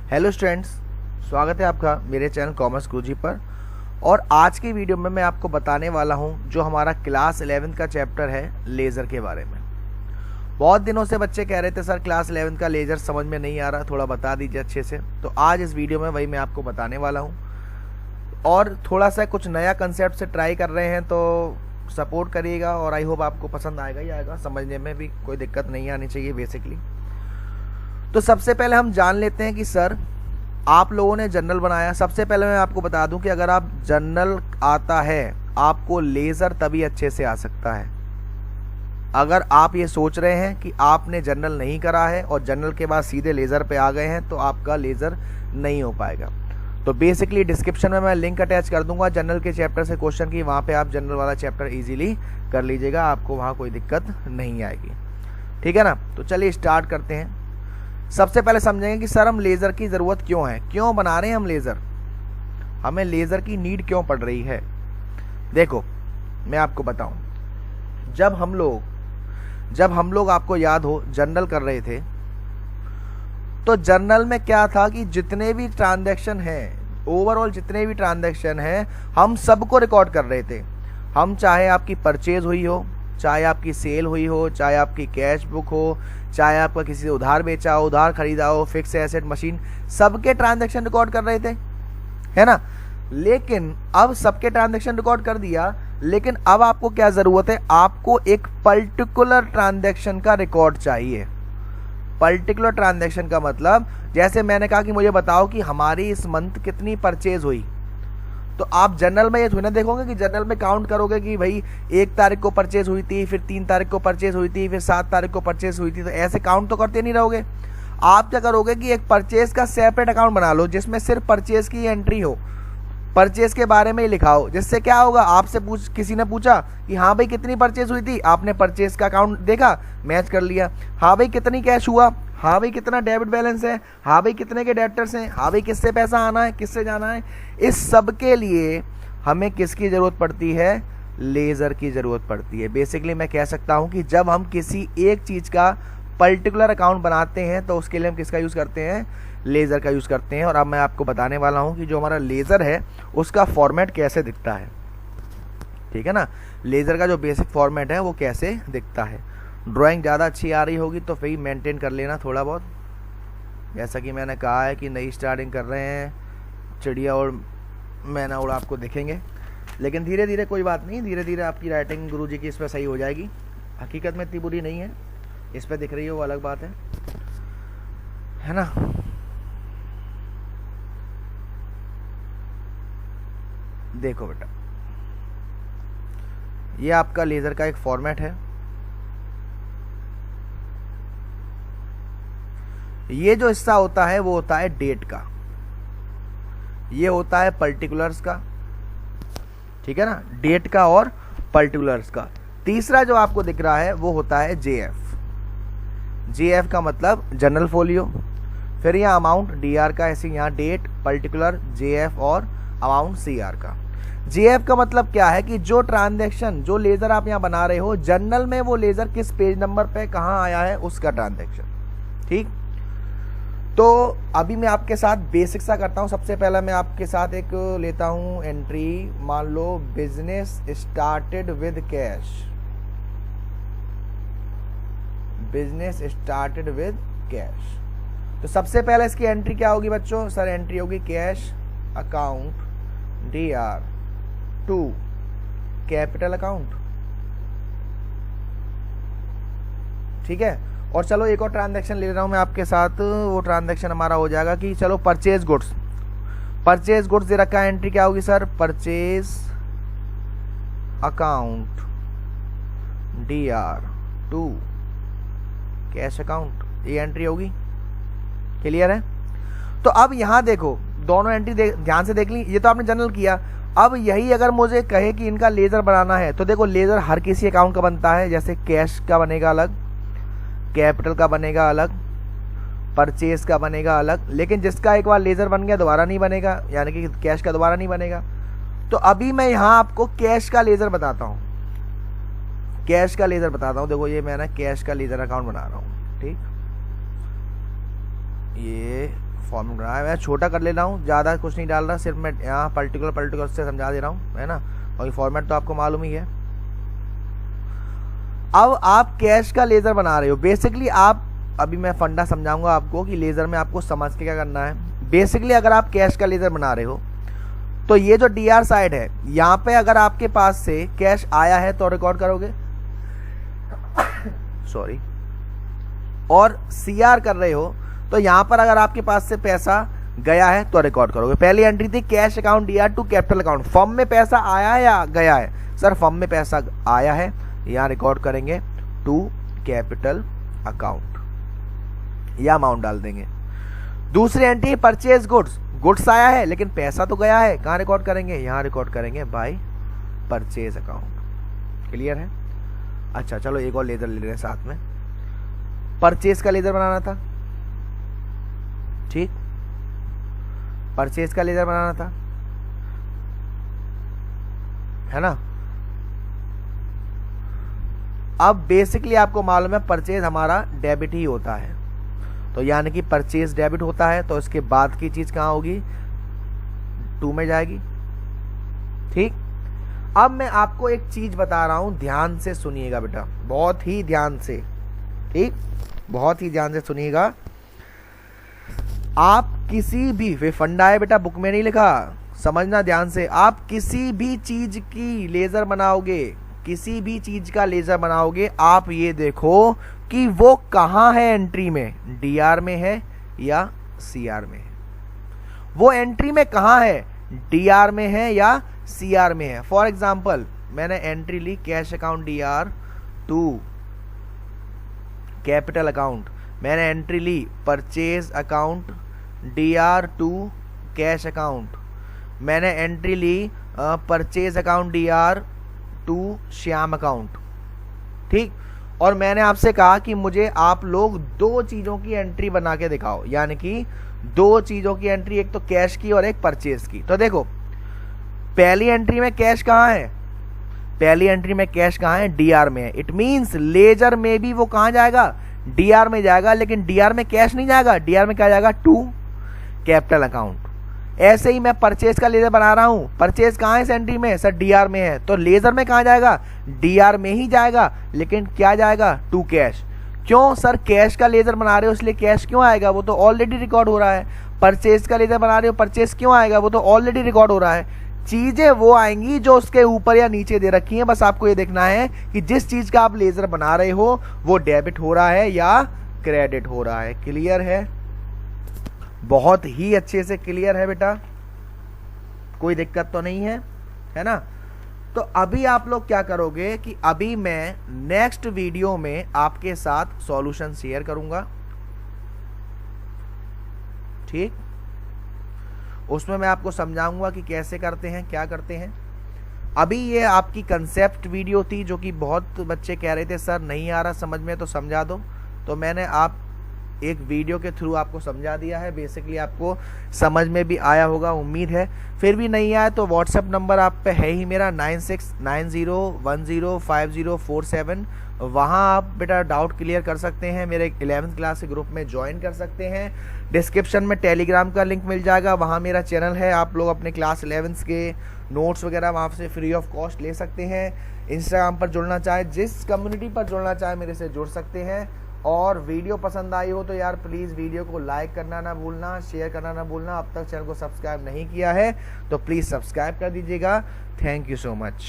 Hello students, स्वागत है आपका मेरे चैनल कॉमर्स गुरुजी पर। और आज की वीडियो में मैं आपको बताने वाला हूं जो हमारा क्लास 11th का चैप्टर है लेज़र के बारे में। बहुत दिनों से बच्चे कह रहे थे सर क्लास 11th का लेज़र समझ में नहीं आ रहा, थोड़ा बता दीजिए अच्छे से। तो आज इस वीडियो में वही मैं आपको बताने वाला हूँ और थोड़ा सा कुछ नया कंसेप्ट से ट्राई कर रहे हैं, तो सपोर्ट करिएगा और आई होप आपको पसंद आएगा ही आएगा। समझने में भी कोई दिक्कत नहीं आनी चाहिए बेसिकली। तो सबसे पहले हम जान लेते हैं कि सर आप लोगों ने जर्नल बनाया। सबसे पहले मैं आपको बता दूं कि अगर आप जर्नल आता है आपको लेज़र तभी अच्छे से आ सकता है। अगर आप ये सोच रहे हैं कि आपने जर्नल नहीं करा है और जर्नल के बाद सीधे लेज़र पे आ गए हैं तो आपका लेज़र नहीं हो पाएगा। तो बेसिकली डिस्क्रिप्शन में मैं लिंक अटैच कर दूंगा जर्नल के चैप्टर से क्वेश्चन की, वहाँ पे आप जर्नल वाला चैप्टर इजीली कर लीजिएगा, आपको वहाँ कोई दिक्कत नहीं आएगी। ठीक है ना। तो चलिए स्टार्ट करते हैं। सबसे पहले समझेंगे कि सर हम लेज़र की ज़रूरत क्यों है, क्यों बना रहे हैं हम लेज़र, हमें लेज़र की नीड क्यों पड़ रही है। देखो मैं आपको बताऊं, जब हम लोग आपको याद हो जर्नल कर रहे थे तो जर्नल में क्या था कि जितने भी ट्रांजैक्शन हैं, ओवरऑल जितने भी ट्रांजैक्शन हैं हम सबको रिकॉर्ड कर रहे थे। हम चाहे आपकी परचेज हुई हो, चाहे आपकी सेल हुई हो, चाहे आपकी कैश बुक हो, चाहे आपका किसी से उधार बेचा हो, उधार खरीदा हो, फिक्स एसेट मशीन, सबके ट्रांजैक्शन रिकॉर्ड कर रहे थे, है ना। लेकिन अब सबके ट्रांजैक्शन रिकॉर्ड कर दिया, लेकिन अब आपको क्या जरूरत है, आपको एक पर्टिकुलर ट्रांजैक्शन का रिकॉर्ड चाहिए। पर्टिकुलर ट्रांजैक्शन का मतलब, जैसे मैंने कहा कि मुझे बताओ कि हमारी इस मंथ कितनी परचेज हुई, तो आप जर्नल में ये थोड़ी ना देखोगे कि जर्नल में काउंट करोगे कि भाई 1 तारीख को परचेज हुई थी, फिर 3 तारीख को परचेज हुई थी, फिर 7 तारीख को परचेज हुई थी। तो ऐसे काउंट तो करते नहीं रहोगे। आप क्या करोगे कि एक परचेज का सेपरेट अकाउंट बना लो जिसमें सिर्फ परचेज की एंट्री हो, परचेज के बारे में ही लिखा हो। जिससे क्या होगा, आपसे किसी ने पूछा कि हाँ भाई कितनी परचेज हुई थी, आपने परचेज का अकाउंट देखा, मैच कर लिया। हाँ भाई कितनी कैश हुआ, हाँ भाई कितना डेबिट बैलेंस है, हाँ भाई कितने के डेब्टर्स हैं, हाँ भाई किससे पैसा आना है, किससे जाना है। इस सब के लिए हमें किसकी ज़रूरत पड़ती है, लेज़र की ज़रूरत पड़ती है। बेसिकली मैं कह सकता हूँ कि जब हम किसी एक चीज़ का पर्टिकुलर अकाउंट बनाते हैं तो उसके लिए हम किसका यूज़ करते हैं, लेज़र का यूज़ करते हैं। और अब मैं आपको बताने वाला हूँ कि जो हमारा लेज़र है उसका फॉर्मेट कैसे दिखता है। ठीक है ना, लेज़र का जो बेसिक फॉर्मेट है वो कैसे दिखता है। ड्राइंग ज़्यादा अच्छी आ रही होगी तो फिर मेंटेन कर लेना थोड़ा बहुत। जैसा कि मैंने कहा है कि नई स्टार्टिंग कर रहे हैं, चिड़िया और मैना उड़ा आपको दिखेंगे, लेकिन धीरे धीरे कोई बात नहीं, धीरे धीरे आपकी राइटिंग गुरुजी की इस पर सही हो जाएगी। हकीकत में इतनी बुरी नहीं है, इस पर दिख रही है वो अलग बात है ना। देखो बेटा, ये आपका लेज़र का एक फॉर्मेट है। ये जो हिस्सा होता है वो होता है डेट का, ये होता है पर्टिकुलर्स का। ठीक है ना, डेट का और पर्टिकुलर्स का। तीसरा जो आपको दिख रहा है वो होता है जेएफ। जेएफ का मतलब जनरल फोलियो। फिर यहाँ अमाउंट डीआर का, ऐसे यहाँ डेट, पर्टिकुलर, जेएफ और अमाउंट सीआर का। जेएफ का मतलब क्या है कि जो ट्रांजैक्शन, जो लेज़र आप यहाँ बना रहे हो, जर्नल में वो लेज़र किस पेज नंबर पे कहाँ आया है उसका ट्रांजैक्शन। ठीक, तो अभी मैं आपके साथ बेसिक सा करता हूँ। सबसे पहला मैं आपके साथ एक लेता हूँ एंट्री, मान लो business started with cash, business started with cash. तो सबसे पहले इसकी एंट्री क्या होगी बच्चों, सर एंट्री होगी cash account DR to capital account. ठीक है, और चलो एक और ट्रांजैक्शन ले रहा हूं मैं आपके साथ। वो ट्रांजैक्शन हमारा हो जाएगा कि चलो परचेज गुड्स, परचेज गुड्स दे रखा है, एंट्री क्या होगी sir, purchase account DR to cash account, ये एंट्री होगी। क्लियर है। तो अब यहां देखो, दोनों एंट्री ध्यान से देख ली। ये तो आपने जनरल किया। अब यही अगर मुझे कहे कि इनका लेज़र बनाना है तो देखो लेज़र हर किसी अकाउंट का बनता है। जैसे कैश का बनेगा अलग, कैपिटल का बनेगा अलग, परचेज का बनेगा अलग। लेकिन जिसका एक बार लेज़र बन गया दोबारा नहीं बनेगा, यानी कि कैश का दोबारा नहीं बनेगा। तो अभी मैं यहाँ आपको कैश का लेज़र बताता हूँ, कैश का लेज़र बताता हूँ। देखो ये मैं ना कैश का लेज़र अकाउंट बना रहा हूँ। ठीक, ये फॉर्मूला बनाना है। मैं छोटा कर ले रहा हूँ, ज़्यादा कुछ नहीं डाल रहा, सिर्फ मैं यहाँ पर्टिकुलर से समझा दे रहा हूँ, है ना, और फॉर्मेट तो आपको मालूम ही है। अब आप कैश का लेज़र बना रहे हो। बेसिकली आप, अभी मैं फंडा समझाऊंगा आपको कि लेज़र में आपको समझ के क्या करना है। बेसिकली अगर आप कैश का लेज़र बना रहे हो तो ये जो DR साइड है, यहाँ पे अगर आपके पास से कैश आया है तो रिकॉर्ड करोगे सॉरी, और CR कर रहे हो तो यहाँ पर अगर आपके पास से पैसा गया है तो रिकॉर्ड करोगे। पहली एंट्री थी cash account DR to capital account, firm में पैसा आया है या गया है? सर फर्म में पैसा आया है, यहाँ रिकॉर्ड करेंगे टू कैपिटल अकाउंट, या अमाउंट डाल देंगे। दूसरी एंट्री परचेज गुड्स आया है लेकिन पैसा तो गया है, कहाँ रिकॉर्ड करेंगे? यहाँ रिकॉर्ड करेंगे बाय परचेज अकाउंट। क्लियर है? अच्छा चलो एक और लेजर ले रहे हैं साथ में। परचेज का लेजर बनाना था, ठीक, परचेज का लेजर बनाना था, है ना। अब बेसिकली आपको मालूम है परचेज हमारा डेबिट ही होता है, तो यानी कि परचेज डेबिट होता है तो इसके बाद की चीज कहाँ होगी? 2 में जाएगी, ठीक। अब मैं आपको एक चीज बता रहा हूं, ध्यान से सुनिएगा बेटा, बहुत ही ध्यान से, ठीक, बहुत ही ध्यान से सुनिएगा। आप किसी भी, वे फंडा है बेटा, बुक में नहीं लिखा, समझना ध्यान से। आप किसी भी चीज की लेजर बनाओगे, किसी भी चीज का लेजर बनाओगे, आप ये देखो कि वो कहाँ है एंट्री में, DR में है या CR में है। वो एंट्री में कहाँ है, DR में है या CR में है। फॉर एग्जाम्पल मैंने एंट्री ली cash account DR to capital account, मैंने एंट्री ली purchase account DR to cash account, मैंने एंट्री ली purchase account DR to Shyam account, ठीक। और मैंने आपसे कहा कि मुझे आप लोग 2 चीजों की एंट्री बना के दिखाओ, यानी कि 2 चीजों की एंट्री, एक तो कैश की और एक परचेज की। तो देखो पहली एंट्री में कैश कहाँ है, पहली एंट्री में कैश कहाँ है, DR में है। इट मींस लेजर में भी वो कहाँ जाएगा, DR में जाएगा, लेकिन DR में कैश नहीं जाएगा, DR में क्या जाएगा, टू कैपिटल अकाउंट। ऐसे ही मैं परचेज का लेजर बना रहा हूं, परचेज कहाँ है इस एंट्री में, सर DR में है, तो लेजर में कहाँ जाएगा, DR में ही जाएगा, लेकिन क्या जाएगा, टू कैश। क्यों सर, कैश का लेजर बना रहे हो इसलिए कैश क्यों आएगा, वो तो ऑलरेडी रिकॉर्ड हो रहा है। परचेज का लेजर बना रहे हो, परचेज क्यों आएगा, वो तो ऑलरेडी रिकॉर्ड हो रहा है। चीजें वो आएंगी जो उसके ऊपर या नीचे दे रखी हैं, बस आपको ये देखना है कि जिस चीज का आप लेजर बना रहे हो वो डेबिट हो रहा है या क्रेडिट हो रहा है। क्लियर है? बहुत ही अच्छे से क्लियर है बेटा, कोई दिक्कत तो नहीं है ना। तो अभी आप लोग क्या करोगे कि अभी मैं नेक्स्ट वीडियो में आपके साथ सॉल्यूशन शेयर करूंगा, ठीक। उसमें मैं आपको समझाऊंगा कि कैसे करते हैं, क्या करते हैं। अभी ये आपकी कंसेप्ट वीडियो थी जो कि बहुत बच्चे कह रहे थे सर नहीं आ रहा समझ में, तो समझा दो, तो मैंने आप एक वीडियो के थ्रू आपको समझा दिया है। बेसिकली आपको समझ में भी आया होगा, उम्मीद है। फिर भी नहीं आया तो व्हाट्सएप नंबर आप पे है ही मेरा 9690105047, वहाँ आप बेटा डाउट क्लियर कर सकते हैं। मेरे 11th क्लास के ग्रुप में ज्वाइन कर सकते हैं। डिस्क्रिप्शन में टेलीग्राम का लिंक मिल जाएगा, वहाँ मेरा चैनल है, आप लोग अपने क्लास 11th के नोट्स वगैरह वहाँ से फ्री ऑफ कॉस्ट ले सकते हैं। इंस्टाग्राम पर जुड़ना चाहे, जिस कम्युनिटी पर जुड़ना चाहे मेरे से जुड़ सकते हैं। और वीडियो पसंद आई हो तो यार प्लीज़ वीडियो को लाइक करना ना भूलना, शेयर करना ना भूलना। अब तक चैनल को सब्सक्राइब नहीं किया है तो प्लीज़ सब्सक्राइब कर दीजिएगा। Thank you so much.